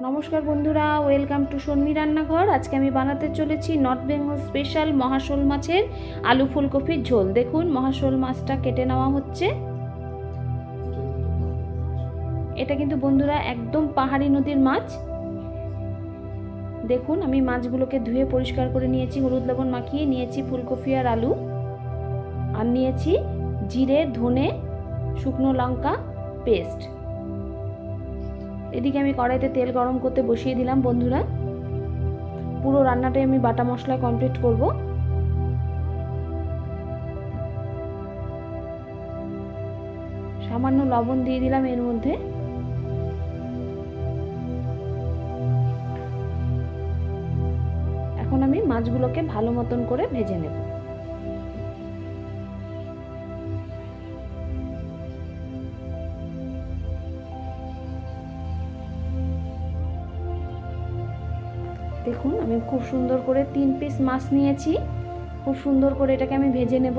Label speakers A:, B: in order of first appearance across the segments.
A: नमस्कार बंधुरा welcome to शर्मी रान्नाघर। आज के आमी बानाते चलेछि नर्थ बेंगल स्पेशल महाशोल माछेर आलू फुलकपिर झोल। देखुन महाशोल माछटा केटे नेওয়া হচ্ছে। এটা কিন্তু বন্ধুরা একদম পাহাড়ি নদীর মাছ। দেখুন আমি মাছগুলোকে ধুয়ে পরিষ্কার করে নিয়েছি, হলুদ লবণ মাখিয়ে নিয়েছি ফুলকপি আর আলু, আর নিয়েছি জিরে ধনে শুকনো লঙ্কা পেস্ট। এদিকে আমি কড়াইতে তেল গরম করতে বসিয়ে দিলাম বন্ধুরা। পুরো রান্নাটাই আমি বাটা মশলায় কমপ্লিট করব। সামান্য লবণ দিয়ে দিলাম এর মধ্যে। এখন আমি মাছগুলোকে ভালো মতন করে ভেজে নেব। দেখুন আমি খুব সুন্দর করে 3 পিস মাছ নিয়েছি, খুব সুন্দর করে এটাকে আমি ভেজে নেব।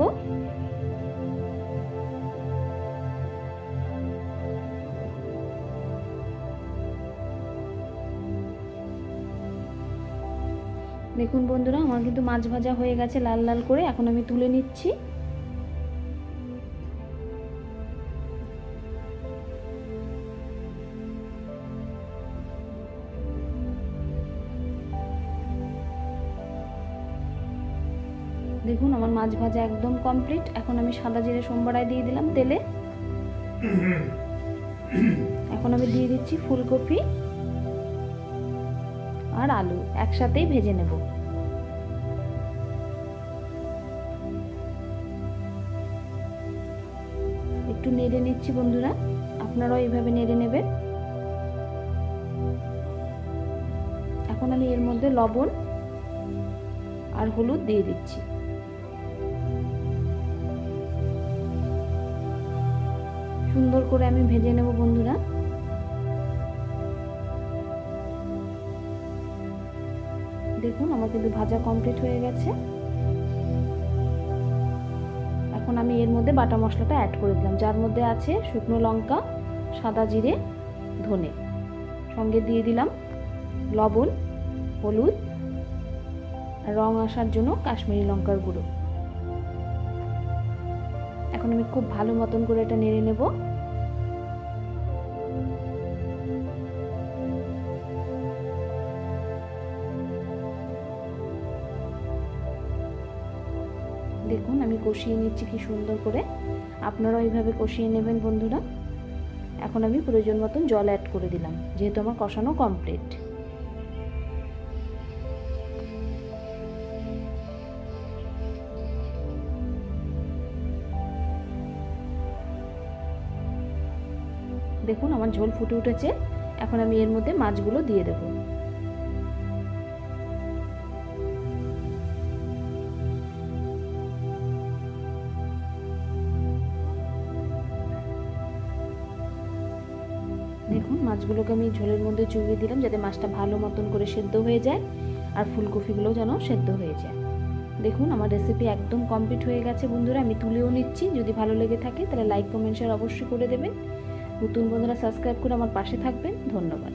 A: দেখুন বন্ধুরা আমার কিন্তু মাছ ভাজা হয়ে গেছে লাল লাল করে। এখন আমি তুলে নিচ্ছি। দেখুন আমার মাছ ভাজা একদম কমপ্লিট। এখন আমি সাদা জিরে সম্বারায় দিয়ে দিলাম তেলে। এখন আমি দিয়ে দিচ্ছি ফুলকপি আর আলু একসাথেই ভেজে নেব। একটু নেড়ে নিচ্ছি বন্ধুরা, আপনারাও এইভাবে নেড়ে নেবেন। এখন আমি এর মধ্যে লবণ আর হলুদ দিয়ে দিচ্ছি। সুন্দর করে আমি ভেজে নেব বন্ধুরা। দেখুন আমার কিন্তু ভাজা কমপ্লিট হয়ে গেছে। এখন আমি এর মধ্যে বাটা মশলাটা অ্যাড করে দিলাম, যার মধ্যে আছে শুকনো লঙ্কা সাদা জিরে ধনে, সঙ্গে দিয়ে দিলাম লবণ হলুদ আর রং আসার জন্য কাশ্মীরি লঙ্কার গুঁড়ো। এখন আমি খুব ভালো মতন করে এটা নেড়ে নেব। দেখুন আমি কষিয়ে নিচ্ছি কি সুন্দর করে, আপনারাও এইভাবে কষিয়ে নেবেন বন্ধুরা। এখন আমি প্রয়োজন মতন জল অ্যাড করে দিলাম, যেহেতু আমার কষানো কমপ্লিট। দেখুন আমার ঝোল ফুটে উঠেছে। এখন আমি এর মধ্যে মাছগুলো দিয়ে দেব। দেখুন মাছগুলোকে আমি ঝোলের মধ্যে চুবিয়ে দিলাম, যাতে মাছটা ভালো মতন করে সেদ্ধ হয়ে যায় আর ফুলকপিগুলো যেন সেদ্ধ হয়ে যায়। দেখুন আমার রেসিপি একদম কমপ্লিট হয়ে গেছে বন্ধুরা। আমি তুলেও নিচ্ছি। যদি ভালো লেগে থাকে তাহলে লাইক কমেন্ট শেয়ার অবশ্যই করে দেবেন। নতুন বন্ধুরা সাবস্ক্রাইব করে আমার পাশে থাকবেন। ধন্যবাদ।